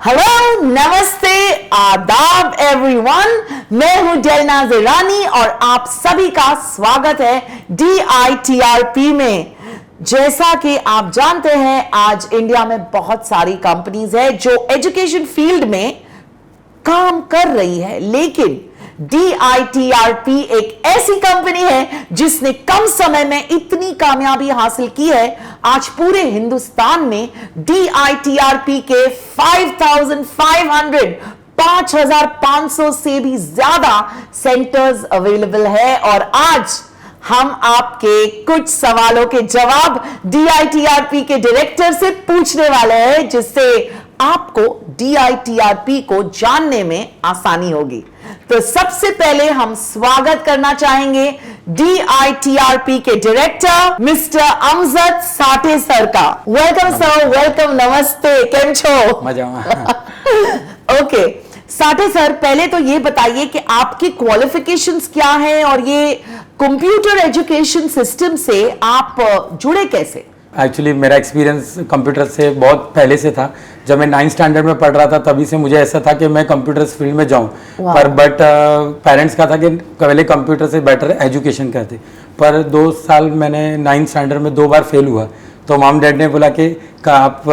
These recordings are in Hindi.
हेलो, नमस्ते, आदाब एवरीवन। मैं हूं डेलनाज़ ईरानी और आप सभी का स्वागत है DITRP में। जैसा कि आप जानते हैं, आज इंडिया में बहुत सारी कंपनीज है जो एजुकेशन फील्ड में काम कर रही है, लेकिन DITRP एक ऐसी कंपनी है जिसने कम समय में इतनी कामयाबी हासिल की है। आज पूरे हिंदुस्तान में DITRP के 5,500 से भी ज्यादा सेंटर्स अवेलेबल है और आज हम आपके कुछ सवालों के जवाब DITRP के डायरेक्टर से पूछने वाले हैं, जिससे आपको DITRP को जानने में आसानी होगी। तो सबसे पहले हम स्वागत करना चाहेंगे DITRP के director mister Amjad Sathe sir का। वेलकम सर, वेलकम, नमस्ते, केम छो? मजा। ओके साठे सर, पहले तो ये बताइए कि आपकी क्वालिफिकेशंस क्या हैं और ये कंप्यूटर एजुकेशन सिस्टम से आप जुड़े कैसे? एक्चुअली मेरा एक्सपीरियंस कंप्यूटर से बहुत पहले से था। जब मैं 9th स्टैंडर्ड में पढ़ रहा था तभी से मुझे ऐसा था कि मैं कंप्यूटर फील्ड में जाऊं, पर बट पेरेंट्स का था कि पहले कंप्यूटर से बेटर एजुकेशन करते। पर 2 साल मैंने 9th स्टैंडर्ड में 2 बार फेल हुआ, तो मॉम डैड ने बोला कि आप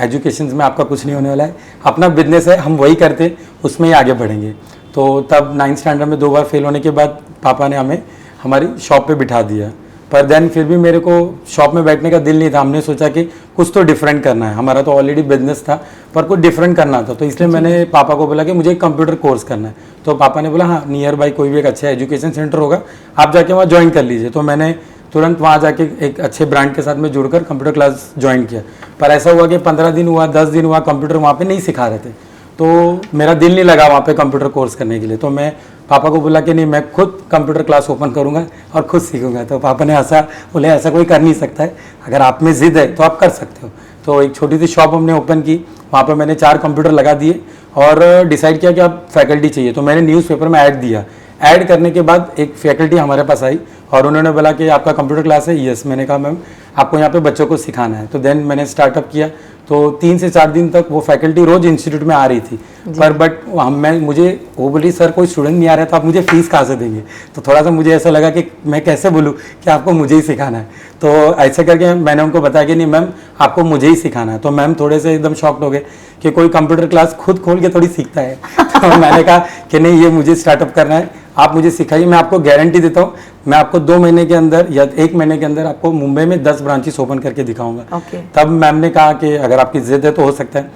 एजुकेशन में आपका कुछ नहीं होने वाला है, अपना बिजनेस है, हम वही करते, उसमें ही आगे बढ़ेंगे। तो तब 9th स्टैंडर्ड में 2 बार फेल होने के बाद पापा ने हमें हमारी शॉप पे बिठा दिया। पर देन फिर भी मेरे को शॉप में बैठने का दिल नहीं था। हमने सोचा कि कुछ तो डिफरेंट करना है, हमारा तो ऑलरेडी बिजनेस था पर कुछ डिफरेंट करना था। तो इसलिए मैंने पापा को बोला कि मुझे एक कंप्यूटर कोर्स करना है। तो पापा ने बोला हाँ, नियर बाई कोई भी एक अच्छा एजुकेशन सेंटर होगा, आप जाके वहाँ ज्वाइन कर लीजिए। तो मैंने तुरंत वहाँ जाके एक अच्छे ब्रांड के साथ में जुड़कर कंप्यूटर क्लास ज्वाइन किया। पर ऐसा हुआ कि 15 दिन हुआ, 10 दिन हुआ, कंप्यूटर वहाँ पर नहीं सिखा रहे थे, तो मेरा दिल नहीं लगा वहाँ पे कंप्यूटर कोर्स करने के लिए। तो मैं पापा को बोला कि नहीं, मैं खुद कंप्यूटर क्लास ओपन करूँगा और खुद सीखूंगा। तो पापा ने हंसा, बोले ऐसा कोई कर नहीं सकता है, अगर आप में जिद है तो आप कर सकते हो। तो एक छोटी सी शॉप हमने ओपन की, वहाँ पर मैंने 4 कंप्यूटर लगा दिए और डिसाइड किया कि आप फैकल्टी चाहिए। तो मैंने न्यूज़पेपर में ऐड दिया। ऐड करने के बाद एक फैकल्टी हमारे पास आई और उन्होंने बोला कि आपका कंप्यूटर क्लास है? यस। मैंने कहा मैम आपको यहाँ पे बच्चों को सिखाना है। तो देन मैंने स्टार्टअप किया। तो 3 से 4 दिन तक वो फैकल्टी रोज इंस्टीट्यूट में आ रही थी, पर बट मुझे वो बोली सर कोई स्टूडेंट नहीं आ रहा, तो आप मुझे फीस कहाँ से देंगे? तो थोड़ा सा मुझे ऐसा लगा कि मैं कैसे बोलूँ कि आपको मुझे ही सिखाना है। तो ऐसे करके मैंने उनको बताया कि नहीं मैम आपको मुझे ही सिखाना है। तो मैम थोड़े से एकदम शॉक्ड हो गए कि कोई कंप्यूटर क्लास खुद खोल के थोड़ी सीखता है। तो मैंने कहा कि नहीं, ये मुझे स्टार्टअप करना है, आप मुझे सिखाइए। मैं आपको गारंटी देता हूँ, मैं आपको 2 महीने के अंदर या 1 महीने के अंदर आपको मुंबई में 10 ब्रांचेस ओपन करके दिखाऊंगा। तब मैम ने कहा कि अगर आपकी जिद है तो हो सकता है।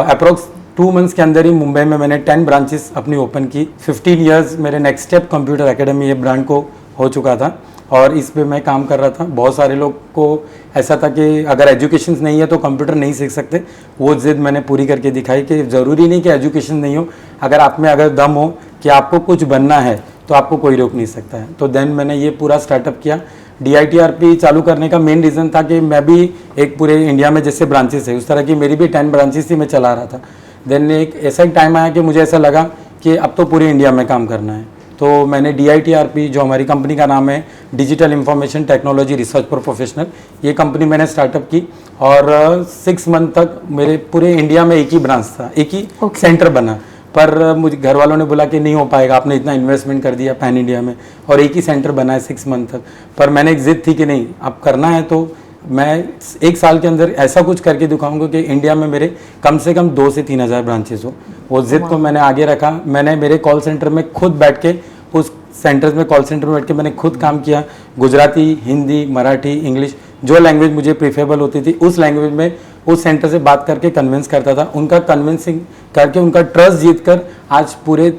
अप्रोक्स 2 मंथ्स के अंदर ही मुंबई में मैंने 10 ब्रांचेस अपनी ओपन की। 15 ईयर्स मेरे नेक्स्ट स्टेप कंप्यूटर एकेडमी ये ब्रांड को हो चुका था और इस पे मैं काम कर रहा था। बहुत सारे लोग को ऐसा था कि अगर एजुकेशन नहीं है तो कंप्यूटर नहीं सीख सकते। वो जिद मैंने पूरी करके दिखाई कि ज़रूरी नहीं कि एजुकेशन नहीं हो, अगर आप में अगर दम हो कि आपको कुछ बनना है तो आपको कोई रोक नहीं सकता है। तो देन मैंने ये पूरा स्टार्टअप किया। DITRP चालू करने का मेन रीज़न था कि मैं भी एक पूरे इंडिया में जैसे ब्रांचेस है उस तरह की मेरी भी 10 ब्रांचेस थी, मैं चला रहा था। देन एक ऐसा ही टाइम आया कि मुझे ऐसा लगा कि अब तो पूरे इंडिया में काम करना है। तो मैंने DITRP, जो हमारी कंपनी का नाम है digital information technology research for professional, ये कंपनी मैंने स्टार्टअप की और 6 मंथ तक मेरे पूरे इंडिया में एक ही ब्रांच था, एक ही सेंटर बना। पर मुझे घर वालों ने बोला कि नहीं हो पाएगा, आपने इतना इन्वेस्टमेंट कर दिया पैन इंडिया में और एक ही सेंटर बना है 6 मंथ तक। पर मैंने एक जिद थी कि नहीं, अब करना है तो मैं 1 साल के अंदर ऐसा कुछ करके दिखाऊंगा कि इंडिया में मेरे कम से कम 2 से 3 हज़ार ब्रांचेस हो। वो जिद को मैंने आगे रखा। मैंने मेरे कॉल सेंटर में खुद बैठ के, उस सेंटर्स में कॉल सेंटर में बैठ के मैंने खुद काम किया। गुजराती, हिंदी, मराठी, इंग्लिश, जो लैंग्वेज मुझे प्रीफरेबल होती थी उस लैंग्वेज में उस सेंटर से बात करके कन्विंस करता था। उनका कन्विंसिंग करके उनका ट्रस्ट जीत कर आज पूरे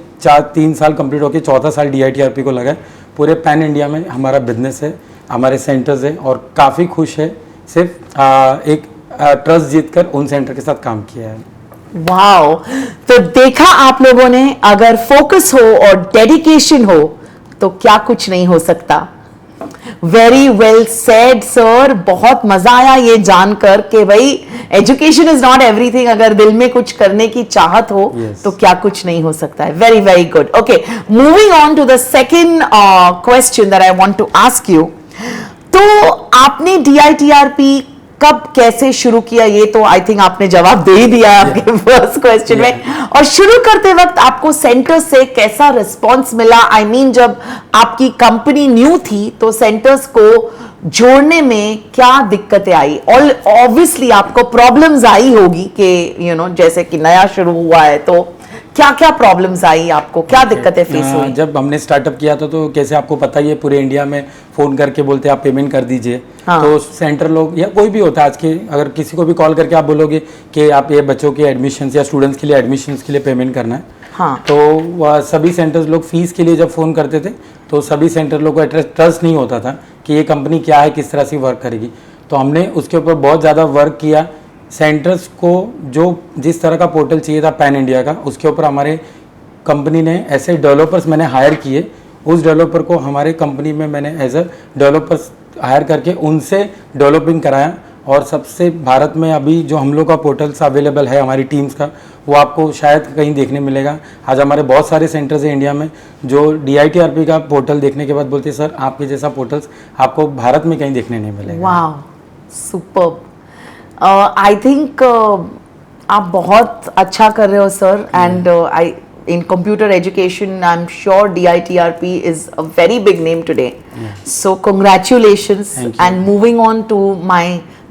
3 साल कंप्लीट होकर 4था साल DITRP को लगा है। पूरे पैन इंडिया में हमारा बिजनेस है, हमारे सेंटर्स है और काफ़ी खुश है। सिर्फ एक ट्रस्ट जीत कर उन सेंटर के साथ काम किया है। वाओ, तो देखा आप लोगों ने, अगर फोकस हो और डेडिकेशन हो तो क्या कुछ नहीं हो सकता। वेरी वेल सेड सर, बहुत मजा आया ये जानकर कि भाई एजुकेशन इज नॉट एवरीथिंग, अगर दिल में कुछ करने की चाहत हो तो क्या कुछ नहीं हो सकता है। Very very good. Okay, moving on to the second question that I want to ask you. तो आपने DITRP कब कैसे शुरू किया, ये तो आई थिंक आपने जवाब दे ही दिया आपके फर्स्ट क्वेश्चन में। और शुरू करते वक्त आपको सेंटर्स से कैसा रिस्पॉन्स मिला? आई मीन जब आपकी कंपनी न्यू थी तो सेंटर्स को जोड़ने में क्या दिक्कतें आई? और ऑब्वियसली आपको प्रॉब्लम्स आई होगी कि जैसे कि नया शुरू हुआ है तो क्या क्या प्रॉब्लम्स आई आपको, क्या दिक्कतें फेस हुई? जब हमने स्टार्टअप किया था तो कैसे आपको पता ही है, पूरे इंडिया में फोन करके बोलते आप पेमेंट कर दीजिए। हाँ। तो सेंटर लोग या कोई भी होता है आज के, अगर किसी को भी कॉल करके आप बोलोगे कि आप ये बच्चों के एडमिशन या स्टूडेंट्स के लिए एडमिशन के लिए पेमेंट करना है, हाँ। तो सभी सेंटर्स लोग फीस के लिए जब फ़ोन करते थे तो सभी सेंटर लोग को ट्रस्ट नहीं होता था कि ये कंपनी क्या है, किस तरह से वर्क करेगी। तो हमने उसके ऊपर बहुत ज़्यादा वर्क किया। सेंटर्स को जो जिस तरह का पोर्टल चाहिए था पैन इंडिया का, उसके ऊपर हमारे कंपनी ने ऐसे डेवलपर्स मैंने हायर किए। उस डेवलपर को हमारे कंपनी में मैंने एज अ डेवलपर्स हायर करके उनसे डेवलपिंग कराया। और सबसे भारत में अभी जो हम लोग का पोर्टल्स अवेलेबल है हमारी टीम्स का, वो आपको शायद कहीं देखने मिलेगा। आज हमारे बहुत सारे सेंटर्स हैं इंडिया में जो DITRP का पोर्टल देखने के बाद बोलते हैं सर आपके जैसा पोर्टल्स आपको भारत में कहीं देखने नहीं मिलेगा। वाह, सुपर्ब। आई थिंक आप बहुत अच्छा कर रहे हो sir, and I in computer education I'm sure DITRP is a very big name today. So congratulations. And moving on to my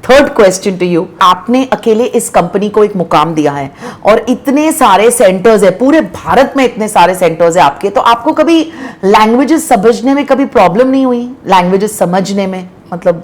third question to you, आपने अकेले इस कंपनी को एक मुकाम दिया है और इतने सारे सेंटर्स है, पूरे भारत में इतने सारे सेंटर्स है आपके, तो आपको कभी लैंग्वेजेस समझने में कभी प्रॉब्लम नहीं हुई? लैंग्वेजेस समझने में मतलब?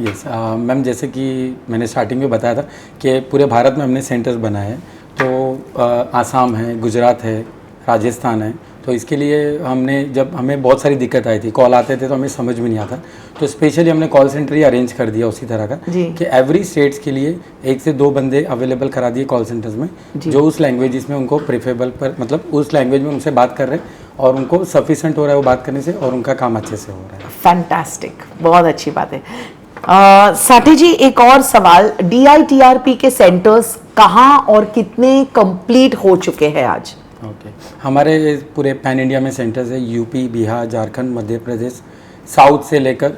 यस मैम, जैसे कि मैंने स्टार्टिंग में बताया था कि पूरे भारत में हमने सेंटर्स बनाए हैं। तो आसाम है, गुजरात है, राजस्थान है। तो इसके लिए हमने, जब हमें बहुत सारी दिक्कत आई थी, कॉल आते थे तो हमें समझ में नहीं आता, तो स्पेशली हमने कॉल सेंटर ही अरेंज कर दिया उसी तरह का कि एवरी स्टेट्स के लिए 1 से 2 बंदे अवेलेबल करा दिए कॉल सेंटर्स में, जो उस लैंग्वेज में उनको प्रेफरेबल पर मतलब उस लैंग्वेज में उनसे बात कर रहे हैं और उनको सफिशेंट हो रहा है वो बात करने से और उनका काम अच्छे से हो रहा है। फैंटास्टिक, बहुत अच्छी बात है। साथी जी, एक और सवाल, DITRP के सेंटर्स कहाँ और कितने कंप्लीट हो चुके हैं आज? ओके, हमारे पूरे पैन इंडिया में सेंटर्स है, यूपी, बिहार, झारखंड, मध्य प्रदेश, साउथ से लेकर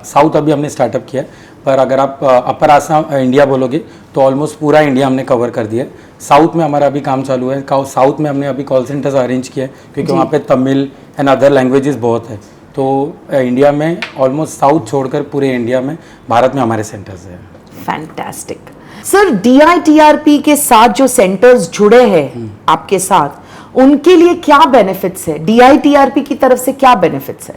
साउथ अभी हमने स्टार्टअप किया है, पर अगर आप अपर आसाम इंडिया बोलोगे तो ऑलमोस्ट पूरा इंडिया हमने कवर कर दिया है। साउथ में हमारा अभी काम चालू है, साउथ में हमने अभी कॉल सेंटर्स अरेंज किया है क्योंकि वहाँ पे तमिल एंड अदर लैंग्वेजेस बहुत है। तो इंडिया में ऑलमोस्ट साउथ छोड़कर पूरे इंडिया में, भारत में हमारे सेंटर्स हैं। Fantastic sir. DITRP के साथ जो सेंटर्स जुड़े हैं आपके साथ, उनके लिए क्या बेनिफिट्स है? DITRP की तरफ से क्या बेनिफिट्स है?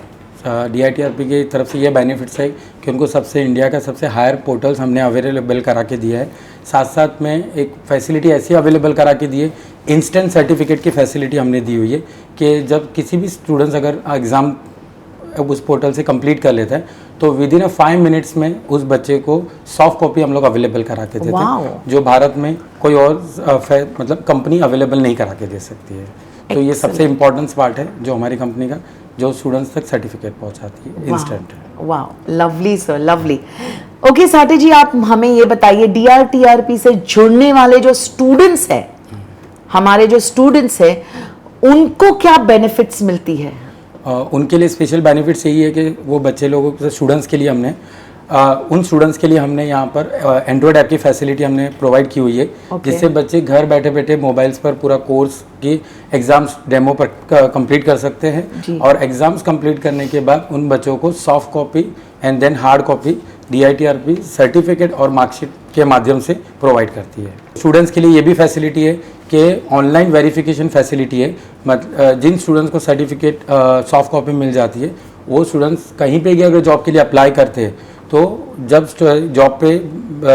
DITRP की तरफ से ये बेनिफिट्स है कि उनको सबसे इंडिया का सबसे हायर पोर्टल्स हमने अवेलेबल करा के दिया है। साथ साथ में एक फैसिलिटी ऐसी अवेलेबल करा के दी है, इंस्टेंट सर्टिफिकेट की फैसिलिटी हमने दी हुई है कि जब किसी भी स्टूडेंट्स अगर एग्ज़ाम उस पोर्टल से कंप्लीट कर लेता है तो विद इन 5 मिनट्स में उस बच्चे को सॉफ्ट कॉपी हम लोग अवेलेबल करा के देते हैं, जो भारत में कोई और मतलब कंपनी अवेलेबल नहीं करा के दे सकती है। तो ये सबसे इम्पोर्टेंट पार्ट है जो हमारी कंपनी का, जो स्टूडेंट्स तक सर्टिफिकेट पहुंचाती है इंस्टेंट। वाह, लवली सर, लवली। ओके साथी जी, आप हमें ये बताइए, DITRP से जुड़ने वाले जो स्टूडेंट्स हैं, हमारे जो स्टूडेंट्स हैं, उनको क्या बेनिफिट्स मिलती है? उनके लिए स्पेशल बेनिफिट्स यही है कि वो बच्चे लोगों के स्टूडेंट्स के लिए हमने उन स्टूडेंट्स के लिए हमने यहाँ पर एंड्रॉयड ऐप की फैसिलिटी हमने प्रोवाइड की हुई है, जिससे बच्चे घर बैठे बैठे मोबाइल्स पर पूरा कोर्स की एग्ज़ाम्स डेमो पर कंप्लीट कर सकते हैं। और एग्ज़ाम्स कंप्लीट करने के बाद उन बच्चों को soft copy and then hard copy DITRP certificate और मार्कशीट के माध्यम से प्रोवाइड करती है। स्टूडेंट्स के लिए ये भी फैसिलिटी है कि ऑनलाइन वेरिफिकेशन फैसिलिटी है, मतलब जिन स्टूडेंट्स को सर्टिफिकेट सॉफ्ट कॉपी मिल जाती है, वो स्टूडेंट्स कहीं पे भी अगर जॉब के लिए अप्लाई करते हैं तो जब जॉब पे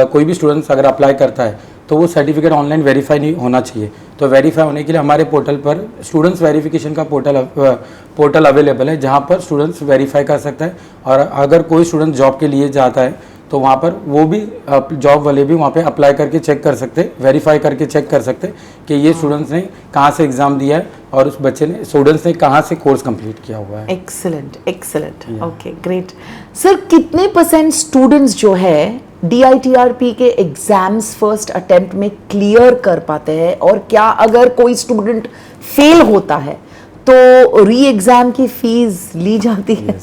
कोई भी स्टूडेंट्स अगर अप्लाई करता है तो वो सर्टिफिकेट ऑनलाइन वेरीफाई नहीं होना चाहिए। तो वेरीफाई होने के लिए हमारे पोर्टल पर स्टूडेंट्स वेरिफिकेशन का पोर्टल अवेलेबल है, जहाँ पर स्टूडेंट्स वेरीफाई कर सकता है। और अगर कोई स्टूडेंट जॉब के लिए जाता है तो वहाँ पर वो भी जॉब वाले भी वहाँ पे अप्लाई करके चेक कर सकते, वेरीफाई करके चेक कर सकते कि ये स्टूडेंट्स ने कहाँ से एग्ज़ाम दिया है और उस बच्चे ने स्टूडेंट्स ने कहाँ से कोर्स कंप्लीट किया हुआ है। Excellent, excellent, okay, great. Sir, कितने % स्टूडेंट्स जो है DITRP के एग्जाम्स फर्स्ट अटेम्प्ट में क्लियर कर पाते हैं, और क्या अगर कोई स्टूडेंट फेल होता है तो री एग्जाम की फीस ली जाती है?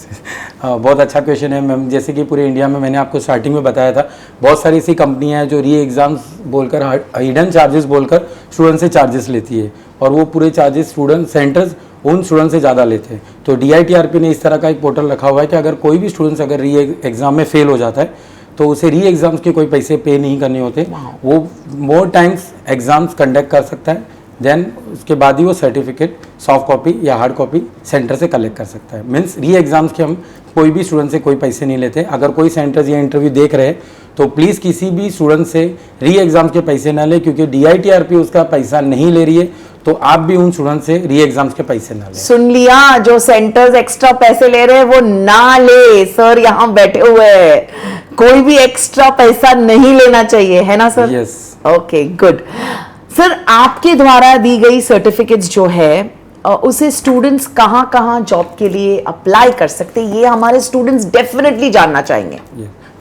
बहुत अच्छा क्वेश्चन है मैम। जैसे कि पूरे इंडिया में मैंने आपको स्टार्टिंग में बताया था, बहुत सारी ऐसी कंपनियां हैं जो री एग्जाम्स बोलकर, हिडन चार्जेस बोलकर स्टूडेंट से चार्जेस लेती है, और वो पूरे चार्जेस स्टूडेंट सेंटर्स उन स्टूडेंट से ज़्यादा लेते हैं। तो DITRP ने इस तरह का एक पोर्टल रखा हुआ है कि अगर कोई भी स्टूडेंट्स अगर री एग्ज़ाम में फेल हो जाता है तो उसे री एग्ज़ाम्स के कोई पैसे पे नहीं करने होते। वो मोर टाइम्स एग्ज़ाम्स कंडक्ट कर सकता है, देन उसके बाद ही वो सर्टिफिकेट सॉफ्ट कॉपी या हार्ड कॉपी सेंटर से कलेक्ट कर सकता है। मीन्स री एग्ज़ाम्स के हम कोई भी स्टूडेंट से कोई पैसे नहीं लेते। अगर कोई सेंटर्स ये इंटरव्यू देख रहे हैं तो प्लीज़ किसी भी स्टूडेंट से री एग्ज़ाम्स के पैसे ना ले, क्योंकि DITRP उसका पैसा नहीं ले रही है, तो आप भी उन स्टूडेंट से री एग्ज़ाम्स के पैसे ना लें। सुन लिया, जो सेंटर्स एक्स्ट्रा पैसे ले रहे हैं वो ना ले। सर यहाँ बैठे हुए हैं, कोई भी एक्स्ट्रा पैसा नहीं लेना चाहिए, है ना sir? Yes. Okay, good. Sir, आपके द्वारा दी गई सर्टिफिकेट्स जो है उसे स्टूडेंट्स कहाँ कहाँ जॉब के लिए अप्लाई कर सकते हैं, ये हमारे स्टूडेंट्स डेफिनेटली जानना चाहेंगे।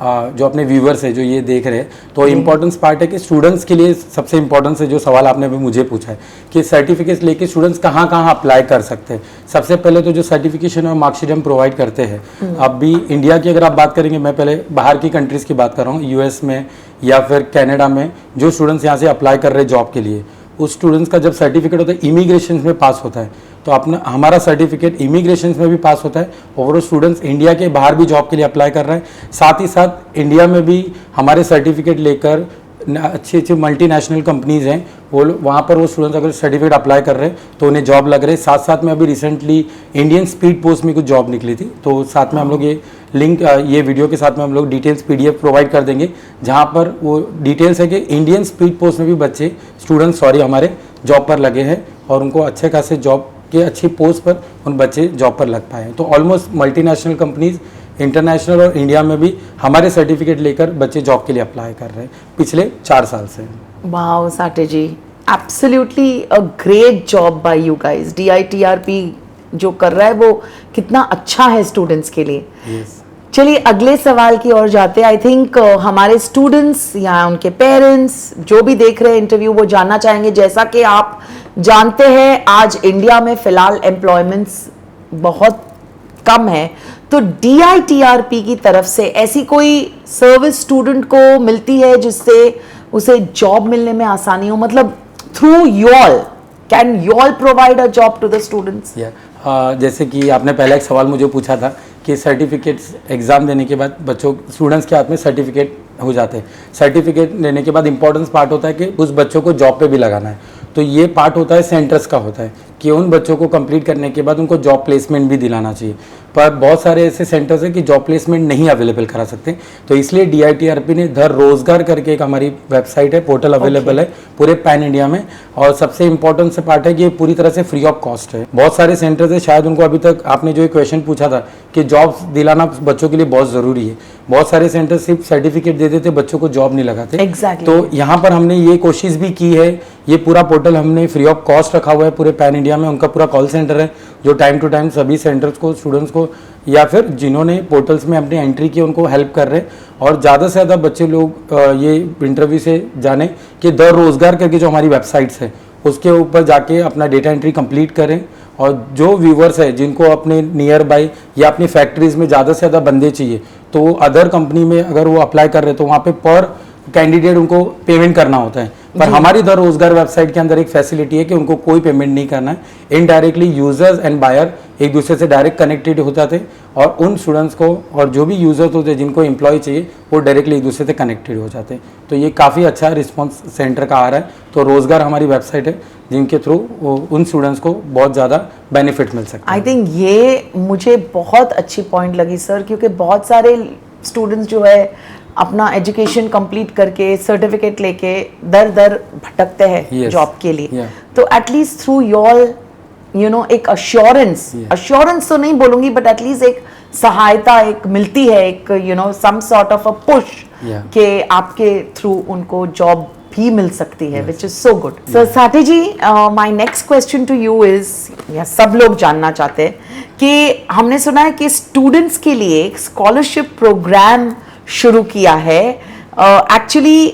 जो अपने व्यूवर्स है जो ये देख रहे हैं, तो इम्पोर्टेंस पार्ट है कि स्टूडेंट्स के लिए सबसे इम्पोर्टेंट है जो सवाल आपने अभी मुझे पूछा है कि सर्टिफिकेट्स लेके स्टूडेंट्स कहाँ कहाँ अप्लाई कर सकते हैं। सबसे पहले तो जो सर्टिफिकेशन और मार्कशीट हम प्रोवाइड करते हैं, अब भी इंडिया की अगर आप बात करेंगे, मैं पहले बाहर की कंट्रीज़ की बात कर रहा हूँ, US में या फिर कनाडा में जो स्टूडेंट्स यहाँ से अप्लाई कर रहे हैं जॉब के लिए, उस स्टूडेंट्स का जब सर्टिफिकेट होता है इमिग्रेशन में पास होता है, तो अपना हमारा सर्टिफिकेट इमिग्रेशन में भी पास होता है, और वो स्टूडेंट्स इंडिया के बाहर भी जॉब के लिए अप्लाई कर रहे हैं। साथ ही साथ इंडिया में भी हमारे सर्टिफिकेट लेकर अच्छी अच्छी मल्टीनेशनल कंपनीज़ हैं, वो वहाँ पर वो स्टूडेंट्स अगर सर्टिफिकेट अप्लाई कर रहे हैं तो उन्हें जॉब लग रही है। साथ साथ में अभी रिसेंटली इंडियन स्पीड पोस्ट में कुछ जॉब निकली थी, तो साथ में हम लोग ये लिंक, ये वीडियो के साथ में हम लोग डिटेल्स PDF प्रोवाइड कर देंगे, जहाँ पर वो डिटेल्स है कि इंडियन स्पीड पोस्ट में भी बच्चे स्टूडेंट्स हमारे जॉब पर लगे हैं, और उनको अच्छे खासे जॉब के अच्छी पोस्ट पर उन बच्चे जॉब पर लग पाए। तो ऑलमोस्ट मल्टीनेशनल कंपनीज, इंटरनेशनल और इंडिया में भी हमारे सर्टिफिकेट लेकर बच्चे जॉब के लिए अप्लाई कर रहे हैं पिछले 4 साल से। Wow Sathe ji, absolutely a great job by you guys. DITRP जो कर रहा है वो कितना अच्छा है स्टूडेंट्स के लिए। yes. चलिए अगले सवाल की ओर जाते हैं। आई थिंक हमारे स्टूडेंट्स या उनके पेरेंट्स जो भी देख रहे हैं इंटरव्यू, वो जानना चाहेंगे, जैसा कि आप जानते हैं आज इंडिया में फिलहाल एम्प्लॉयमेंट्स बहुत कम है, तो DITRP की तरफ से ऐसी कोई सर्विस स्टूडेंट को मिलती है जिससे उसे जॉब मिलने में आसानी हो? मतलब through y'all, can y'all provide a job to the students? जैसे कि आपने पहला एक सवाल मुझे पूछा था कि सर्टिफिकेट्स एग्ज़ाम देने के बाद बच्चों स्टूडेंट्स के हाथ में सर्टिफिकेट हो जाते हैं। सर्टिफिकेट लेने के बाद इंपॉर्टेंस पार्ट होता है कि उस बच्चों को जॉब पे भी लगाना है, तो ये पार्ट होता है सेंटर्स का होता है कि उन बच्चों को कंप्लीट करने के बाद उनको जॉब प्लेसमेंट भी दिलाना चाहिए। पर बहुत सारे ऐसे सेंटर्स हैं कि जॉब प्लेसमेंट नहीं अवेलेबल करा सकते, तो इसलिए DITRP ने धर रोजगार करके एक हमारी वेबसाइट है, पोर्टल अवेलेबल है पूरे पैन इंडिया में, और सबसे इंपॉर्टेंट से पार्ट है कि ये पूरी तरह से फ्री ऑफ कॉस्ट है। बहुत सारे सेंटर्स है, शायद उनको अभी तक आपने जो क्वेश्चन पूछा था कि जॉब दिलाना बच्चों के लिए बहुत ज़रूरी है, बहुत सारे सेंटर सिर्फ सर्टिफिकेट दे देते, बच्चों को जॉब नहीं लगाते। Exactly. तो यहाँ पर हमने ये कोशिश भी की है, ये पूरा पोर्टल हमने फ्री ऑफ कॉस्ट रखा हुआ है पूरे पैन इंडिया में। उनका पूरा कॉल सेंटर है जो टाइम टू टाइम सभी सेंटर्स को, स्टूडेंट्स को या फिर जिन्होंने पोर्टल्स में अपनी एंट्री की उनको हेल्प कर रहे हैं। और ज़्यादा से ज़्यादा बच्चे लोग ये इंटरव्यू से जाने कि द रोजगार करके जो हमारी वेबसाइट्स है उसके ऊपर जाके अपना डेटा एंट्री कंप्लीट करें, और जो व्यूवर्स है जिनको अपने नियर बाय या अपनी फैक्ट्रीज में ज़्यादा से ज़्यादा बंदे चाहिए, तो अदर कंपनी में अगर वो अप्लाई कर रहे हैं तो वहाँ पे पर कैंडिडेट उनको पेमेंट करना होता है। पर हमारी द रोजगार वेबसाइट के अंदर एक फैसिलिटी है कि उनको कोई पेमेंट नहीं करना है। इनडायरेक्टली यूजर्स एंड बायर एक दूसरे से डायरेक्ट कनेक्टेड हो जाते हैं, और उन स्टूडेंट्स को और जो भी यूजर्स होते हैं जिनको एम्प्लॉय चाहिए वो डायरेक्टली एक दूसरे से कनेक्टेड हो जाते हैं। तो ये काफ़ी अच्छा रिस्पॉन्स सेंटर का आ रहा है। तो रोजगार हमारी वेबसाइट है जिनके थ्रू उन स्टूडेंट्स को बहुत ज़्यादा बेनिफिट मिल सकता है। आई थिंक ये मुझे बहुत अच्छी पॉइंट लगी सर, क्योंकि बहुत सारे स्टूडेंट्स जो है अपना एजुकेशन कंप्लीट करके सर्टिफिकेट लेके दर दर भटकते हैं जॉब के लिए। तो at least through your you know एक अश्योरेंस तो नहीं बोलूंगी, बट एटलीस्ट एक सहायता एक मिलती है, एक you know some sort of a push के आपके थ्रू उनको जॉब भी मिल सकती है, which is so good. Sir Sathe ji, my next question to you is, या सब लोग जानना चाहते हैं कि हमने सुना है कि स्टूडेंट्स के लिए एक स्कॉलरशिप प्रोग्राम शुरू किया है। एक्चुअली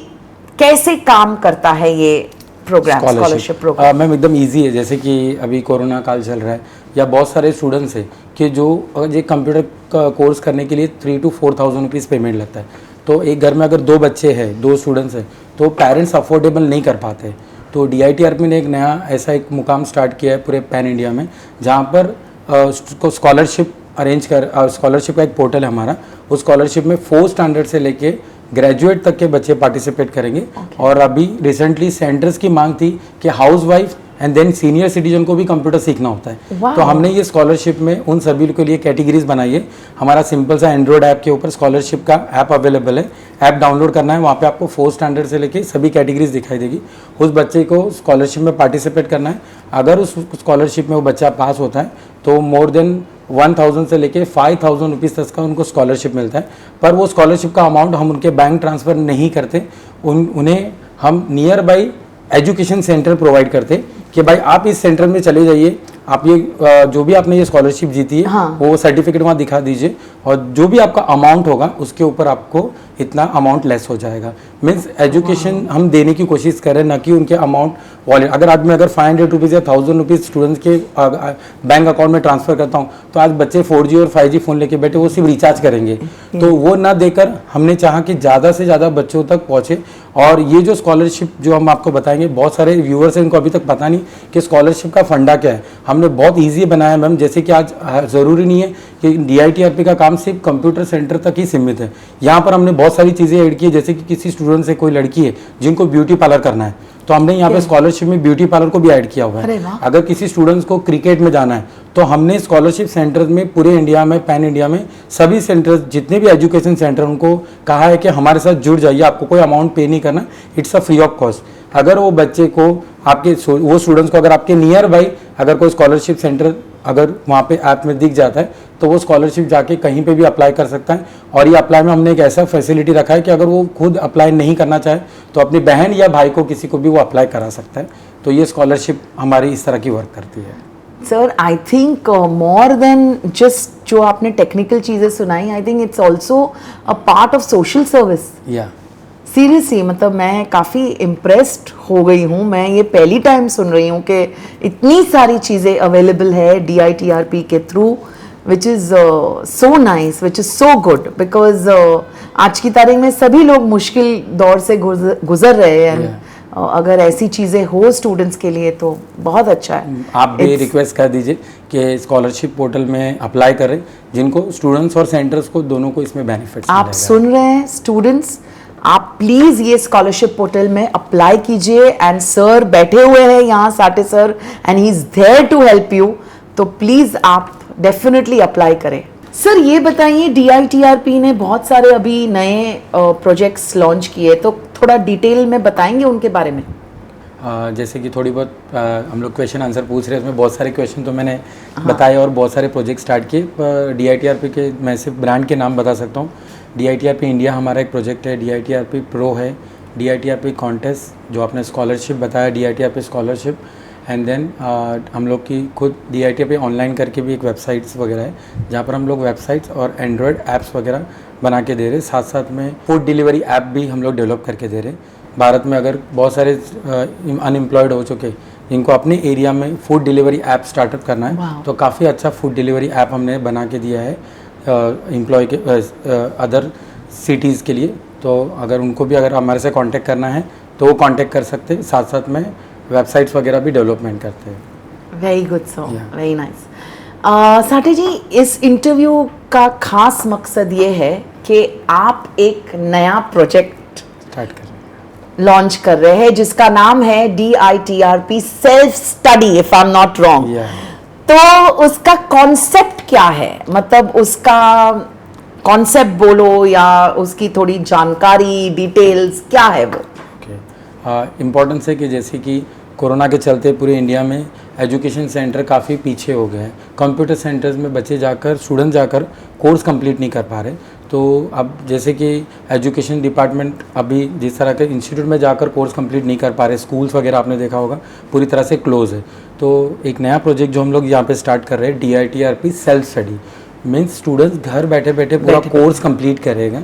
कैसे काम करता है ये प्रोग्राम, स्कॉलरशिप प्रोग्राम? मैम एकदम इजी है, जैसे कि अभी कोरोना काल चल रहा है या बहुत सारे स्टूडेंट्स हैं कि जो ये कंप्यूटर का कोर्स करने के लिए 3,000 to 4,000 रुपीज़ पेमेंट लगता है। तो एक घर में अगर 2 बच्चे हैं, 2 स्टूडेंट्स हैं, तो पेरेंट्स अफोर्डेबल नहीं कर पाते। तो DITRP ने एक नया ऐसा एक मुकाम स्टार्ट किया है पूरे पैन इंडिया में, जहाँ पर स्कॉलरशिप अरेंज कर, स्कॉलरशिप का एक पोर्टल है हमारा। उस स्कॉलरशिप में 4th स्टैंडर्ड से लेके ग्रेजुएट तक के बच्चे पार्टिसिपेट करेंगे। और अभी रिसेंटली सेंटर्स की मांग थी कि housewife and then senior citizen को भी कंप्यूटर सीखना होता है। तो हमने ये स्कॉलरशिप में उन सभी के लिए कैटेगरीज बनाई है। हमारा सिंपल सा एंड्रॉयड ऐप के ऊपर स्कॉलरशिप का ऐप अवेलेबल है। ऐप डाउनलोड करना है, वहाँ पे आपको 4th स्टैंडर्ड से लेके सभी कैटेगरीज दिखाई देगी। उस बच्चे को स्कॉलरशिप में पार्टिसिपेट करना है। अगर उस स्कॉलरशिप में वो बच्चा पास होता है तो मोर देन 1,000 से लेके 5,000 रुपीज़ तक का उनको स्कॉलरशिप मिलता है। पर वो स्कॉलरशिप का अमाउंट हम उनके बैंक ट्रांसफ़र नहीं करते, उन्हें हम near by education centre provide करते कि भाई आप इस सेंटर में चले जाइए, आप ये जो भी आपने ये स्कॉलरशिप जीती है, हाँ। वो सर्टिफिकेट वहाँ दिखा दीजिए और जो भी आपका अमाउंट होगा उसके ऊपर आपको इतना अमाउंट लेस हो जाएगा। मीन्स एजुकेशन हम देने की कोशिश करें, ना कि उनके अमाउंट वॉलेट। अगर आज मैं अगर 500 रुपीज़ या 1,000 रुपीज़ स्टूडेंट्स के बैंक अकाउंट में ट्रांसफ़र करता हूँ, तो आज बच्चे 4G और 5G फ़ोन लेके बैठे, वो सिर्फ रिचार्ज करेंगे। तो वो ना देकर हमने चाहा कि ज़्यादा से ज़्यादा बच्चों तक पहुँचे। और ये जो स्कॉलरशिप जो हम आपको बताएंगे, बहुत सारे व्यूअर्स हैं इनको अभी तक पता नहीं कि स्कॉलरशिप का फंडा क्या है। हमने बहुत ईजी बनाया मैम, जैसे कि आज ज़रूरी नहीं है कि DITRP का काम सिर्फ कंप्यूटर सेंटर तक ही सीमित है। यहाँ पर हमने बहुत सारी चीज़ें ऐड की है, जैसे कि किसी स्टूडेंट से कोई लड़की है जिनको ब्यूटी पार्लर करना है, तो हमने यहाँ पे स्कॉलरशिप में ब्यूटी पार्लर को भी ऐड किया हुआ है। अगर किसी स्टूडेंट्स को क्रिकेट में जाना है तो हमने स्कॉलरशिप सेंटर में पूरे इंडिया में, पैन इंडिया में सभी सेंटर्स जितने भी एजुकेशन सेंटर उनको कहा है कि हमारे साथ जुड़ जाइए, आपको कोई अमाउंट पे नहीं करना, it's a free of cost. अगर वो बच्चे को आपके वो स्टूडेंट्स को अगर आपके नियर बाई अगर कोई स्कॉलरशिप सेंटर अगर वहाँ पे ऐप में दिख जाता है तो वो स्कॉलरशिप जाके कहीं पे भी अप्लाई कर सकता है। और ये अप्लाई में हमने एक ऐसा फैसिलिटी रखा है कि अगर वो खुद अप्लाई नहीं करना चाहे तो अपनी बहन या भाई को किसी को भी वो अप्लाई करा सकता है। तो ये स्कॉलरशिप हमारी इस तरह की वर्क करती है। Sir, I think more than just जो आपने टेक्निकल चीज़ें सुनाई, I think it's also a part of social service. या सीरियसली, मतलब मैं काफ़ी इम्प्रेस्ड हो गई हूँ। मैं ये पहली टाइम सुन रही हूँ कि इतनी सारी चीज़ें अवेलेबल है DITRP के through, which is so nice, which is so good, because आज की तारीख में सभी लोग मुश्किल दौर से गुजर रहे हैं। अगर ऐसी चीज़ें हो स्टूडेंट्स के लिए तो बहुत अच्छा है। आप भी रिक्वेस्ट कर दीजिए कि स्कॉलरशिप पोर्टल में अप्लाई करें, जिनको स्टूडेंट्स और सेंटर्स को दोनों को इसमें बेनिफिट्स आप सुन रहे हैं स्टूडेंट्स, आप प्लीज ये स्कॉलरशिप पोर्टल में अप्लाई कीजिए। एंड सर बैठे हुए हैं यहाँ, Sathe sir, and he is there to help you. तो प्लीज आप डेफिनेटली अप्लाई करें। सर ये बताइए, DITRP ने बहुत सारे अभी नए प्रोजेक्ट्स लॉन्च किए, तो थोड़ा डिटेल में बताएंगे उनके बारे में? जैसे कि थोड़ी बहुत हम लोग क्वेश्चन आंसर पूछ रहे हैं, उसमें बहुत सारे क्वेश्चन तो मैंने बताए और बहुत सारे प्रोजेक्ट स्टार्ट किए। DITRP के मैं सिर्फ ब्रांड के नाम बता सकता हूँ। DITRP इंडिया हमारा एक प्रोजेक्ट है, DITRP प्रो है, DITRP कॉन्टेस्ट जो आपने स्कॉलरशिप बताया, DITRP स्कॉलरशिप, एंड देन हम लोग की खुद DITRP ऑनलाइन करके भी एक वेबसाइट्स वगैरह है, जहाँ पर हम लोग वेबसाइट्स और एंड्रॉयड ऐप्स वगैरह बना के दे रहे। साथ साथ में फूड डिलीवरी ऐप भी हम लोग डेवलप करके दे रहे। भारत में अगर बहुत सारे अनएम्प्लॉयड हो चुके जिनको अपने एरिया में फूड डिलीवरी ऐप स्टार्टअप करना है, तो काफ़ी अच्छा फूड डिलीवरी ऐप हमने बना के दिया है एम्प्लॉय के अदर सिटीज़ के लिए। तो अगर उनको भी अगर हमारे से कांटेक्ट करना है तो वो कांटेक्ट कर सकते हैं। साथ साथ में वेबसाइट्स वगैरह भी डेवलपमेंट करते हैं। Very good sir, very nice. साटे जी, इस इंटरव्यू का खास मकसद ये है कि आप एक नया प्रोजेक्ट स्टार्ट कर लॉन्च कर रहे हैं जिसका नाम है DITRP self study, if I am not wrong. तो उसका कॉन्सेप्ट क्या है, मतलब उसका कॉन्सेप्ट बोलो या उसकी थोड़ी जानकारी, डिटेल्स क्या है वो? इम्पोर्टेंस है कि जैसे कि कोरोना के चलते पूरे इंडिया में एजुकेशन सेंटर काफ़ी पीछे हो गए हैं। कंप्यूटर सेंटर्स में बच्चे जाकर, स्टूडेंट जाकर कोर्स कंप्लीट नहीं कर पा रहे। तो अब जैसे कि एजुकेशन डिपार्टमेंट अभी जिस तरह के इंस्टीट्यूट में जाकर कोर्स कंप्लीट नहीं कर पा रहे, स्कूल्स वगैरह आपने देखा होगा पूरी तरह से क्लोज है। तो एक नया प्रोजेक्ट जो हम लोग यहाँ पे स्टार्ट कर रहे हैं, DITRP self study, means students घर बैठे बैठे पूरा कोर्स कंप्लीट करेगा।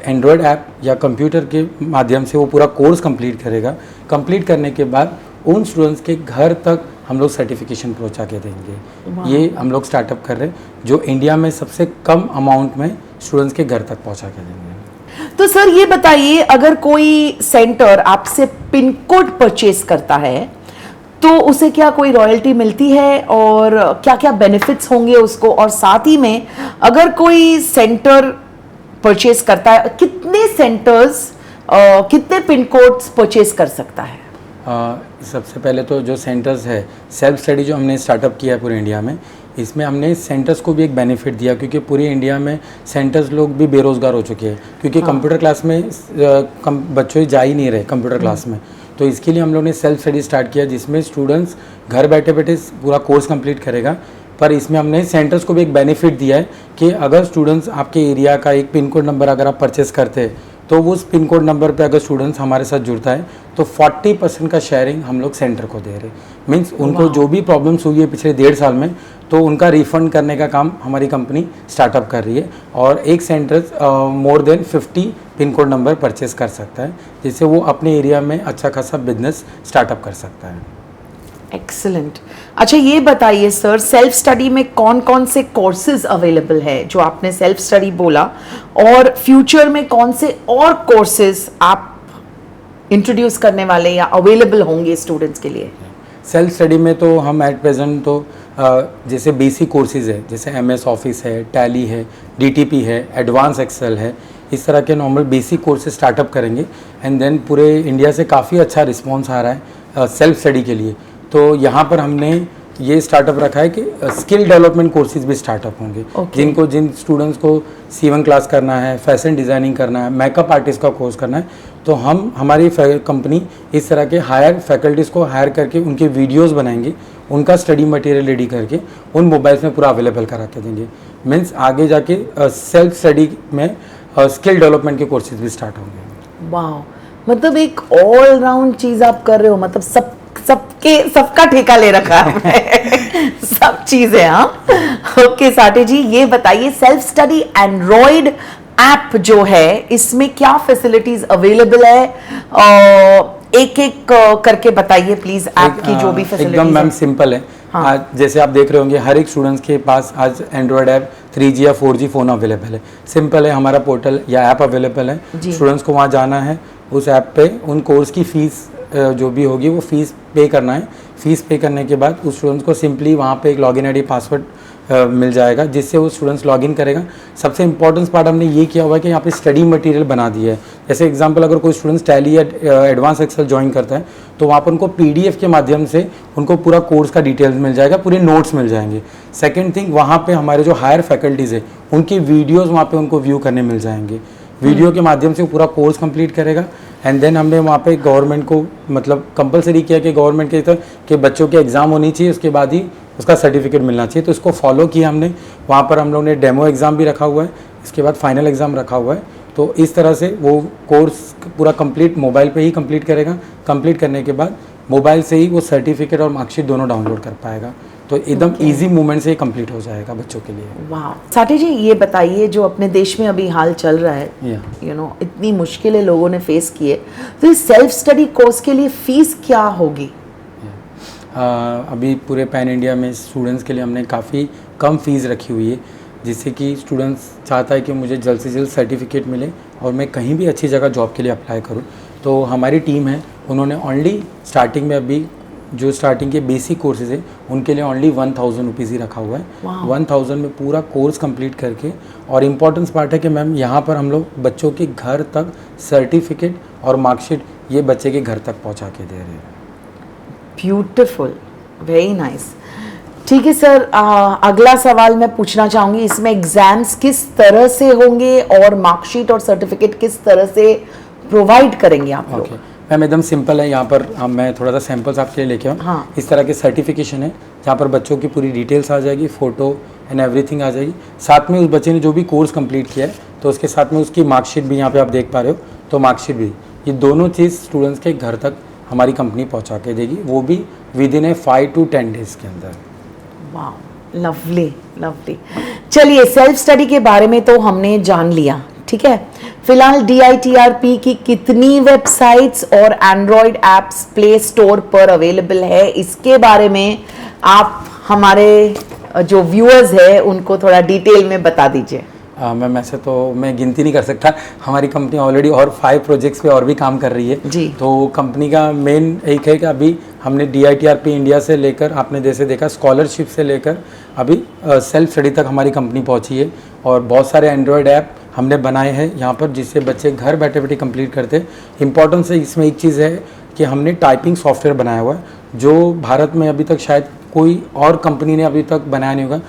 एंड्रॉयड ऐप या कंप्यूटर के माध्यम से वो पूरा कोर्स कंप्लीट करेगा। कंप्लीट करने के बाद उन स्टूडेंट्स के घर तक हम लोग सर्टिफिकेशन पहुंचा के देंगे। ये हम लोग स्टार्टअप कर रहे हैं जो इंडिया में सबसे कम अमाउंट में स्टूडेंट्स के घर तक पहुंचा के देंगे। तो सर ये बताइए, अगर कोई सेंटर आपसे पिन कोड परचेज करता है तो उसे क्या कोई रॉयल्टी मिलती है और क्या क्या बेनिफिट्स होंगे उसको, और साथ ही में अगर कोई सेंटर परचेज करता है, कितने सेंटर्स कितने पिन कोड्स परचेज कर सकता है? सबसे पहले तो जो सेंटर्स है, सेल्फ स्टडी जो हमने स्टार्टअप किया है पूरे इंडिया में, इसमें हमने सेंटर्स को भी एक बेनिफिट दिया, क्योंकि पूरे इंडिया में सेंटर्स लोग भी बेरोज़गार हो चुके हैं, क्योंकि कंप्यूटर क्लास में बच्चों जा ही नहीं रहे कंप्यूटर क्लास में। तो इसके लिए हम लोग ने सेल्फ स्टडी स्टार्ट किया, जिसमें स्टूडेंट्स घर बैठे बैठे पूरा कोर्स कंप्लीट करेगा। पर इसमें हमने सेंटर्स को भी एक बेनिफिट दिया है कि अगर स्टूडेंट्स आपके एरिया का एक पिन कोड नंबर अगर आप परचेस करते हैं, तो उस पिन कोड नंबर पे अगर स्टूडेंट्स हमारे साथ जुड़ता है तो 40% का शेयरिंग हम लोग सेंटर को दे रहे हैं। मीन्स उनको जो भी प्रॉब्लम्स हुई है पिछले 1.5 साल में, तो उनका रिफंड करने का काम हमारी कंपनी स्टार्टअप कर रही है। और एक centre more than 50 pin code number purchase कर सकता है, जिससे वो अपने एरिया में अच्छा खासा बिजनेस स्टार्टअप कर सकता है। एक्सीलेंट। अच्छा ये बताइए सर, सेल्फ स्टडी में कौन कौन से कोर्सेज अवेलेबल है? जो आपने सेल्फ स्टडी बोला, और फ्यूचर में कौन से और कोर्सेज आप इंट्रोड्यूस करने वाले या अवेलेबल होंगे स्टूडेंट्स के लिए? सेल्फ स्टडी में तो हम एट प्रेजेंट तो जैसे बेसिक कोर्सेज है, जैसे MS ऑफिस है, टैली है, DTP है, एडवांस एक्सेल है, इस तरह के नॉर्मल बेसिक कोर्सेज स्टार्टअप करेंगे। एंड देन पूरे इंडिया से काफ़ी अच्छा रिस्पॉन्स आ रहा है सेल्फ स्टडी के लिए। तो यहाँ पर हमने ये स्टार्टअप रखा है कि स्किल डेवलपमेंट कोर्सेज भी स्टार्टअप होंगे। जिन स्टूडेंट्स को C1 क्लास करना है, फैशन डिज़ाइनिंग करना है, मेकअप आर्टिस्ट का कोर्स करना है, तो हमारी कंपनी इस तरह के हायर फैकल्टीज़ को हायर करके उनके वीडियोस बनाएंगे, उनका स्टडी मटेरियल रेडी करके उन मोबाइल्स में पूरा अवेलेबल करा के देंगे। मीन्स आगे जाके सेल्फ स्टडी में स्किल डेवलपमेंट के कोर्सेज भी स्टार्ट होंगे। वाह, मतलब एक ऑल राउंड चीज़ आप कर रहे हो, मतलब सबका ठेका ले रखा है सब चीजें। हाँ, ओके साटे जी, ये बताइए सेल्फ स्टडी एंड्रॉइड ऐप जो है, इसमें क्या फैसिलिटीज अवेलेबल है? एक एक करके बताइए प्लीज, ऐप की जो भी फैसिलिटीज। एकदम मैम सिंपल है। हाँ। आज जैसे आप देख रहे होंगे हर एक स्टूडेंट्स के पास आज एंड्रॉयड ऐप 3G या 4G फ़ोन अवेलेबल है। सिंपल है, हमारा पोर्टल या ऐप अवेलेबल है, स्टूडेंट्स को वहाँ जाना है, उस ऐप पे उन कोर्स की फ़ीस जो भी होगी वो फ़ीस पे करना है। फ़ीस पे करने के बाद उस स्टूडेंट्स को सिंपली वहाँ पे एक लॉगिन ID पासवर्ड मिल जाएगा, जिससे वो स्टूडेंट्स लॉगिन करेगा। सबसे इंपॉर्टेंट पार्ट हमने ये किया हुआ है कि यहाँ पे स्टडी मटेरियल बना दिया है। जैसे एग्जांपल, अगर कोई स्टूडेंट्स टैली या एडवांस एक्सेल ज्वाइन करता है तो वहाँ पर उनको PDF के माध्यम से उनको पूरा कोर्स का डिटेल्स मिल जाएगा, पूरे नोट्स मिल जाएंगे। सेकेंड थिंग, वहाँ पर हमारे जो हायर फैकल्टीज़ है उनकी वीडियोज़ वहाँ पर उनको व्यू करने मिल जाएंगे। वीडियो के माध्यम से पूरा कोर्स कंप्लीट करेगा। एंड देन हमने वहाँ पे गवर्नमेंट को मतलब कंपलसरी किया कि गवर्नमेंट के तरह कि बच्चों के एग्ज़ाम होनी चाहिए, उसके बाद ही उसका सर्टिफिकेट मिलना चाहिए। तो इसको फॉलो किया हमने। वहाँ पर हम लोग ने डेमो एग्ज़ाम भी रखा हुआ है, इसके बाद फाइनल एग्ज़ाम रखा हुआ है। तो इस तरह से वो कोर्स पूरा कंप्लीट मोबाइल पे ही कंप्लीट करेगा। कंप्लीट करने के बाद मोबाइल से ही वो सर्टिफिकेट और मार्कशीट दोनों डाउनलोड कर पाएगा। तो एकदम इजी मूवमेंट से कंप्लीट हो जाएगा बच्चों के लिए। वाह साटे जी, ये बताइए जो अपने देश में अभी हाल चल रहा है, यू नो इतनी मुश्किलें लोगों ने फेस की है, तो इस सेल्फ स्टडी कोर्स के लिए फीस क्या होगी? अभी पूरे पैन इंडिया में स्टूडेंट्स के लिए हमने काफ़ी कम फीस रखी हुई है, जिससे कि स्टूडेंट्स चाहता है कि मुझे जल्द से जल्द सर्टिफिकेट मिले और मैं कहीं भी अच्छी जगह जॉब के लिए अप्लाई करूँ। तो हमारी टीम है, उन्होंने ओनली स्टार्टिंग में अभी जो स्टार्टिंग के बेसिक कोर्सेज है उनके लिए ओनली 1000 रुपीज़ ही रखा हुआ है। 1000 में पूरा कोर्स कंप्लीट करके, और इम्पॉर्टेंस पार्ट है कि मैम यहाँ पर हम लोग बच्चों के घर तक सर्टिफिकेट और मार्कशीट ये बच्चे के घर तक पहुँचा के दे रहे हैं। Beautiful, very nice. ठीक है सर, अगला सवाल मैं पूछना चाहूँगी, इसमें एग्जाम्स किस तरह से होंगे और मार्कशीट और सर्टिफिकेट किस तरह से प्रोवाइड करेंगे आप लोग? मैम एकदम सिंपल है। यहाँ पर मैं थोड़ा सा सैंपल्स आपके लिए लेके आऊँ। हाँ। इस तरह के सर्टिफिकेशन है जहाँ पर बच्चों की पूरी डिटेल्स आ जाएगी, फ़ोटो एंड एवरीथिंग आ जाएगी। साथ में उस बच्चे ने जो भी कोर्स कंप्लीट किया है तो उसके साथ में उसकी मार्कशीट भी यहाँ पे आप देख पा रहे हो, तो मार्कशीट भी, ये दोनों चीज़ स्टूडेंट्स के घर तक हमारी कंपनी पहुँचा के देगी, वो भी विद इन 5 to 10 डेज़ के अंदर। वाह, लवली लवली। चलिए, सेल्फ स्टडी के बारे में तो हमने जान लिया, ठीक है। फिलहाल DITRP की कितनी वेबसाइट्स और एंड्रॉयड ऐप्स प्ले स्टोर पर अवेलेबल है, इसके बारे में आप हमारे जो व्यूअर्स है उनको थोड़ा डिटेल में बता दीजिए। मैम ऐसे तो मैं गिनती नहीं कर सकता, हमारी कंपनी ऑलरेडी और 5 प्रोजेक्ट्स पे और भी काम कर रही है जी। तो कंपनी का मेन एक है कि अभी हमने DITRP इंडिया से लेकर, आपने जैसे देखा स्कॉलरशिप से लेकर अभी सेल्फ स्टडी तक हमारी कंपनी पहुंची है और बहुत सारे एंड्रॉयड ऐप हमने बनाए हैं यहाँ पर जिससे बच्चे घर बैठे बैठे कंप्लीट करते हैं। इम्पॉर्टेंस है इसमें एक चीज़ है कि हमने टाइपिंग सॉफ्टवेयर बनाया हुआ है जो भारत में अभी तक शायद कोई और कंपनी ने अभी तक बनाया नहीं होगा।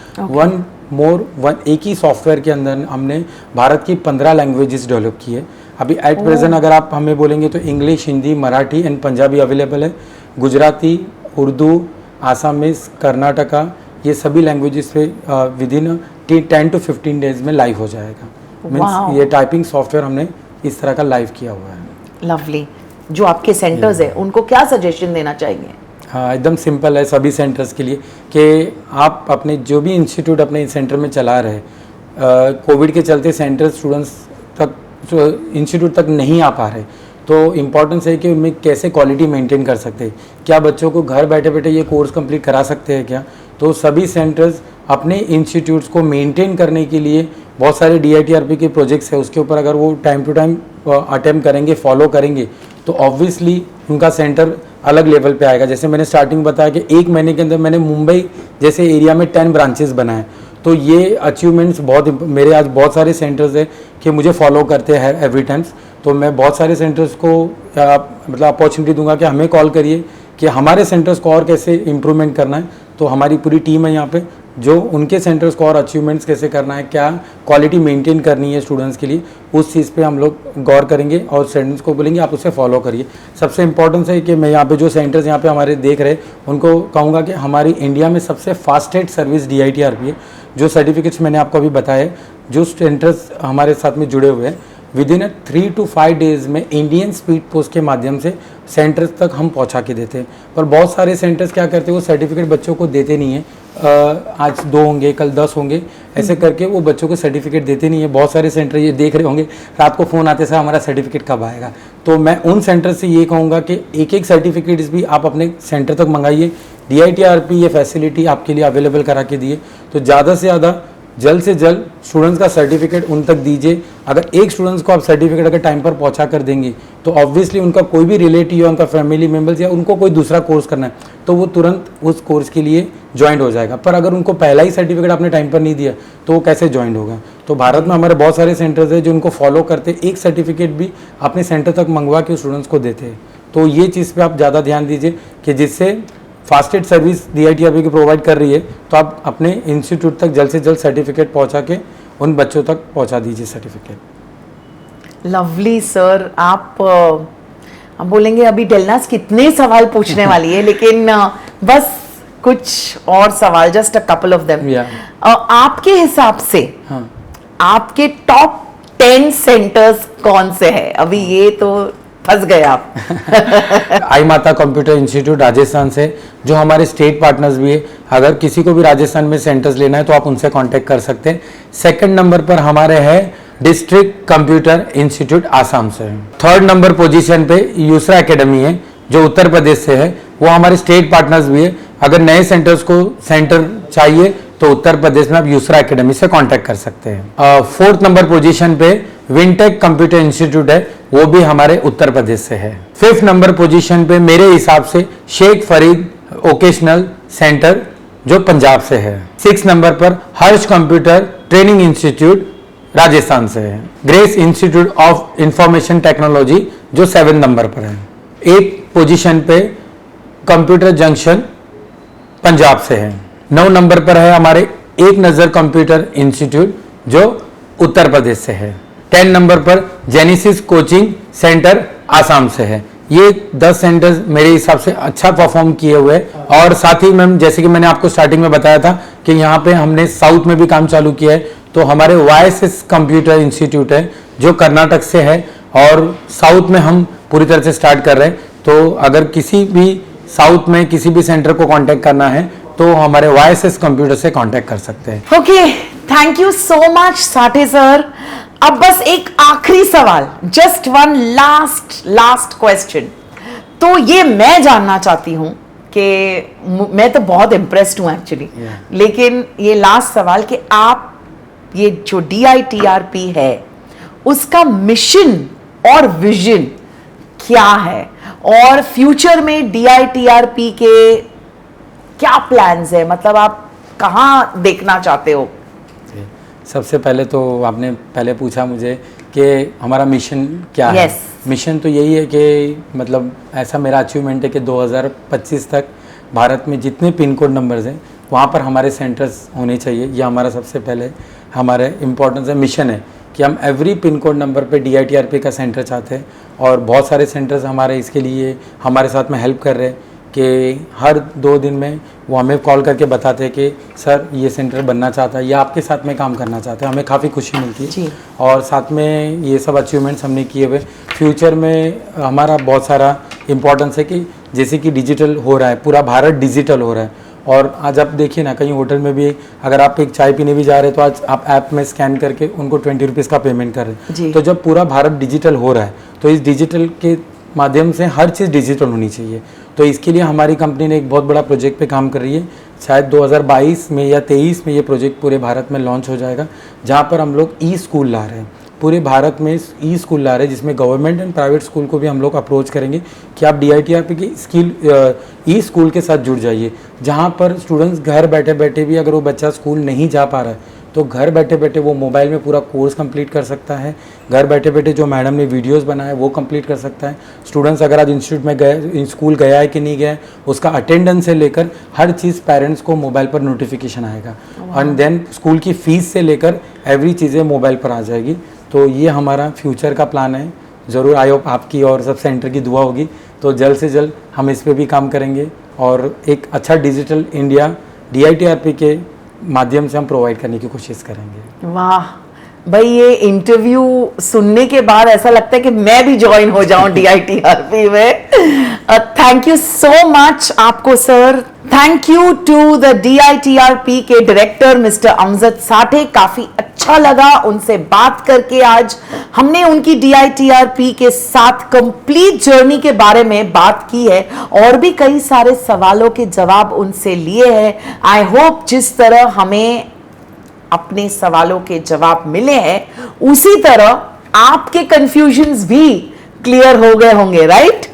एक ही सॉफ्टवेयर के अंदर हमने भारत की 15 लैंग्वेजेस डेवलप की है। अभी एट प्रेजेंट अगर आप हमें बोलेंगे तो English, Hindi, Marathi and Punjabi available है। गुजराती, उर्दू, आसामीज, कर्नाटका, ये सभी लैंग्वेजेस पे विद इन 10 to 15 डेज में लाइव हो जाएगा। मीन्स ये टाइपिंग सॉफ्टवेयर हमने इस तरह का लाइव किया हुआ है। लवली। जो आपके सेंटर्स है उनको क्या सजेशन देना चाहेंगे? हाँ, एकदम सिंपल है सभी सेंटर्स के लिए कि आप अपने जो भी इंस्टीट्यूट अपने सेंटर में चला रहे, कोविड के चलते सेंटर स्टूडेंट्स तक इंस्टीट्यूट तक नहीं आ पा रहे, तो इम्पॉर्टेंस है कि उनमें कैसे क्वालिटी मेंटेन कर सकते हैं, क्या बच्चों को घर बैठे बैठे ये कोर्स कंप्लीट करा सकते हैं क्या। तो सभी सेंटर्स अपने इंस्टीट्यूट्स को मेंटेन करने के लिए बहुत सारे DITRP के प्रोजेक्ट्स है, उसके ऊपर अगर वो टाइम टू टाइम अटेम्प्ट करेंगे, फॉलो करेंगे तो ऑब्वियसली उनका सेंटर अलग लेवल पे आएगा। जैसे मैंने स्टार्टिंग बताया कि 1 महीने के अंदर मैंने मुंबई जैसे एरिया में 10 ब्रांचेस बनाए, तो ये अचीवमेंट्स बहुत मेरे आज बहुत सारे सेंटर्स है कि मुझे फॉलो करते हैं एवरी टाइम्स। तो मैं बहुत सारे सेंटर्स को मतलब अपॉर्चुनिटी दूंगा कि हमें कॉल करिए कि हमारे सेंटर्स को और कैसे इम्प्रूवमेंट करना है। तो हमारी पूरी टीम है यहाँ पे जो उनके सेंटर्स को और अचीवमेंट्स कैसे करना है, क्या क्वालिटी मेंटेन करनी है स्टूडेंट्स के लिए, उस चीज़ पे हम लोग गौर करेंगे और स्टूडेंट्स को बोलेंगे आप उसे फॉलो करिए। सबसे इम्पोर्टेंस है कि मैं यहाँ पे जो सेंटर्स यहाँ पे हमारे देख रहे उनको कहूँगा कि हमारी इंडिया में सबसे फास्टेस्ट सर्विस DITRP है। जो सर्टिफिकेट्स मैंने आपको अभी बताया, जो सेंटर्स हमारे साथ में जुड़े हुए हैं विद इन 3 to 5 डेज़ में इंडियन स्पीड पोस्ट के माध्यम से सेंटर्स तक हम पहुंचा के देते हैं। पर बहुत सारे सेंटर्स क्या करते हैं, वो सर्टिफिकेट बच्चों को देते नहीं है। आज 2 होंगे, कल 10 होंगे, ऐसे करके वो बच्चों को सर्टिफिकेट देते नहीं है। बहुत सारे सेंटर ये देख रहे होंगे, रात को फ़ोन आते सर हमारा सर्टिफिकेट कब आएगा। तो मैं उन सेंटर से ये कहूँगा कि एक सर्टिफिकेट्स भी आप अपने सेंटर तक मंगाइए। DITRP ये फैसिलिटी आपके लिए अवेलेबल करा के दिए, तो ज़्यादा से ज़्यादा जल्द से जल्द स्टूडेंट्स का सर्टिफिकेट उन तक दीजिए। अगर एक स्टूडेंट्स को आप सर्टिफिकेट अगर टाइम पर पहुंचा कर देंगे तो ऑब्वियसली उनका कोई भी रिलेटिव या उनका फैमिली मेम्बर्स या उनको कोई दूसरा कोर्स करना है तो वो तुरंत उस कोर्स के लिए ज्वाइंट हो जाएगा। पर अगर उनको पहला ही सर्टिफिकेट आपने टाइम पर नहीं दिया तो वो कैसे ज्वाइंट होगा। तो भारत में हमारे बहुत सारे सेंटर्स हैं जो उनको फॉलो करते, एक सर्टिफिकेट भी अपने सेंटर तक मंगवा के स्टूडेंट्स को देते हैं। तो ये चीज़ पर आप ज़्यादा ध्यान दीजिए कि जिससे फास्टेस्ट सर्विस DITRP की प्रोवाइड कर रही है, तो आप अपने इंस्टीट्यूट तक जल्द से जल्द सर्टिफिकेट पहुंचा के उन बच्चों तक पहुंचा दीजिए सर्टिफिकेट। लवली सर, आप बोलेंगे अभी डेलनास कितने सवाल पूछने वाली है, लेकिन बस कुछ और सवाल, just a couple of them. आपके हिसाब से आपके टॉप 10 सेंटर्स कौन से हैं? अभी ये तो फंस गए आप। आई माता कंप्यूटर इंस्टीट्यूट राजस्थान से, जो हमारे स्टेट पार्टनर्स भी है। अगर किसी को भी राजस्थान में सेंटर्स लेना है तो आप उनसे कांटेक्ट कर सकते हैं। सेकंड नंबर पर हमारे है डिस्ट्रिक्ट कंप्यूटर इंस्टीट्यूट आसाम से। थर्ड नंबर पोजीशन पे यूसरा एकेडमी है जो उत्तर प्रदेश से है, वो हमारे स्टेट पार्टनर्स भी है। अगर नए सेंटर्स को सेंटर चाहिए तो उत्तर प्रदेश में आप यूसरा एकेडमी से कांटेक्ट कर सकते हैं। फोर्थ नंबर पोजीशन पे विनटेक कंप्यूटर इंस्टीट्यूट है, वो भी हमारे उत्तर प्रदेश से है। फिफ्थ नंबर पोजीशन पे मेरे हिसाब से शेख फरीद वोकेशनल सेंटर जो पंजाब से है। 6 नंबर पर हर्ष कंप्यूटर ट्रेनिंग इंस्टीट्यूट राजस्थान से है। Grace institute of information technology जो 7 नंबर पर है। 8 पोजीशन पे कंप्यूटर जंक्शन पंजाब से है। 9 नंबर पर है हमारे एक नज़र कंप्यूटर इंस्टीट्यूट जो उत्तर प्रदेश से है। 10 नंबर पर जेनेसिस कोचिंग सेंटर आसाम से है। ये 10 सेंटर्स मेरे हिसाब से अच्छा परफॉर्म किए हुए हैं। और साथ ही मैम जैसे कि मैंने आपको स्टार्टिंग में बताया था कि यहाँ पे हमने साउथ में भी काम चालू किया है, तो हमारे YSS कंप्यूटर इंस्टीट्यूट है जो कर्नाटक से है और साउथ में हम पूरी तरह से स्टार्ट कर रहे हैं। तो अगर किसी भी साउथ में किसी भी सेंटर को कांटेक्ट करना है तो हमारे YSS कंप्यूटर से कांटेक्ट कर सकते हैं। Okay, thank you so much Sathe sir. अब बस एक आखिरी सवाल, जस्ट वन लास्ट क्वेश्चन। तो ये मैं जानना चाहती हूं कि मैं तो बहुत इम्प्रेस्ड हूं एक्चुअली, लेकिन ये लास्ट सवाल कि आप ये जो DITRP है उसका मिशन और विजन क्या है, और फ्यूचर में DITRP के क्या प्लान्स है, मतलब आप कहाँ देखना चाहते हो? सबसे पहले तो आपने पहले पूछा मुझे कि हमारा मिशन क्या है। मिशन तो यही है कि मतलब ऐसा मेरा अचीवमेंट है कि 2025 तक भारत में जितने पिन कोड नंबर्स हैं वहाँ पर हमारे सेंटर्स होने चाहिए। ये हमारा सबसे पहले हमारे इम्पोर्टेंस है, मिशन है कि हम एवरी पिन कोड नंबर पे DITRP का सेंटर चाहते हैं। और बहुत सारे सेंटर्स हमारे इसके लिए हमारे साथ में हेल्प कर रहे हैं कि हर 2 दिन में वो हमें कॉल करके बताते हैं कि सर ये सेंटर बनना चाहता है या आपके साथ में काम करना चाहता है। हमें काफ़ी खुशी मिलती है और साथ में ये सब अचीवमेंट्स हमने किए हुए। फ्यूचर में हमारा बहुत सारा इम्पोर्टेंस है कि जैसे कि डिजिटल हो रहा है, पूरा भारत डिजिटल हो रहा है। और आज आप देखिए ना, कहीं होटल में भी अगर आप एक चाय पीने भी जा रहे हैं तो आज आप ऐप में स्कैन करके उनको 20 रुपीज़ का पेमेंट कर रहे हैं। तो जब पूरा भारत डिजिटल हो रहा है तो इस डिजिटल के माध्यम से हर चीज़ डिजिटल होनी चाहिए। तो इसके लिए हमारी कंपनी ने एक बहुत बड़ा प्रोजेक्ट पे काम कर रही है। शायद 2022 में या 23 में ये प्रोजेक्ट पूरे भारत में लॉन्च हो जाएगा, जहाँ पर हम लोग स्कूल ला रहे हैं। पूरे भारत में स्कूल ला रहे हैं, जिसमें गवर्नमेंट एंड प्राइवेट स्कूल को भी हम लोग अप्रोच करेंगे कि आप DITRP की स्कूल के साथ जुड़ जाइए, जहाँ पर स्टूडेंट्स घर बैठे बैठे भी, अगर वो बच्चा स्कूल नहीं जा पा रहा है तो घर बैठे बैठे वो मोबाइल में पूरा कोर्स कंप्लीट कर सकता है। घर बैठे बैठे जो मैडम ने वीडियोस बनाए वो कंप्लीट कर सकता है। स्टूडेंट्स अगर आज इंस्टीट्यूट में गए, स्कूल गया है कि नहीं गया है, उसका अटेंडेंस से लेकर हर चीज़ पेरेंट्स को मोबाइल पर नोटिफिकेशन आएगा। एंड देन स्कूल की फ़ीस से लेकर एवरी चीज़ें मोबाइल पर आ जाएगी। तो ये हमारा फ्यूचर का प्लान है। ज़रूर आई होप आपकी और सब सेंटर की दुआ होगी तो जल्द से जल्द हम इस पर भी काम करेंगे और एक अच्छा डिजिटल इंडिया DITRP के माध्यम से हम प्रोवाइड करने की कोशिश करेंगे। वाह भाई, ये इंटरव्यू सुनने के बाद ऐसा लगता है कि मैं भी ज्वाइन हो जाऊं DITRP में। थैंक यू सो मच आपको sir. Thank you to the DITRP के डायरेक्टर मिस्टर अमजद साठे। काफी अच्छा लगा उनसे बात करके। आज हमने उनकी DITRP के साथ कंप्लीट जर्नी के बारे में बात की है और भी कई सारे सवालों के जवाब उनसे लिए हैं। आई होप जिस तरह हमें अपने सवालों के जवाब मिले हैं उसी तरह आपके कंफ्यूजन्स भी क्लियर हो गए होंगे, राइट?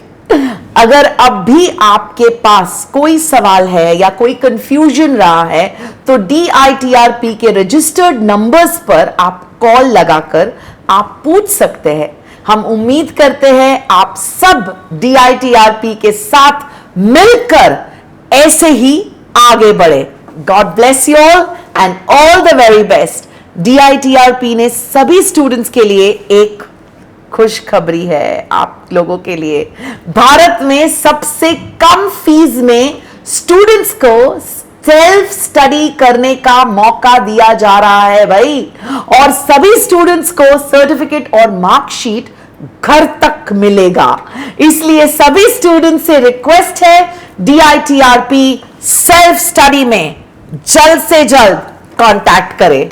अगर अब भी आपके पास कोई सवाल है या कोई कंफ्यूजन रहा है तो DITRP के रजिस्टर्ड नंबर्स पर आप कॉल लगाकर आप पूछ सकते हैं। हम उम्मीद करते हैं आप सब DITRP के साथ मिलकर ऐसे ही आगे बढ़े। God bless you all and all the very best. DITRP ने सभी स्टूडेंट्स के लिए एक खुशखबरी है आप लोगों के लिए। भारत में सबसे कम फीस में स्टूडेंट्स को सेल्फ स्टडी करने का मौका दिया जा रहा है भाई, और सभी स्टूडेंट्स को सर्टिफिकेट और मार्कशीट घर तक मिलेगा। इसलिए सभी स्टूडेंट्स से रिक्वेस्ट है DITRP सेल्फ स्टडी में जल्द से जल्द कांटेक्ट करें।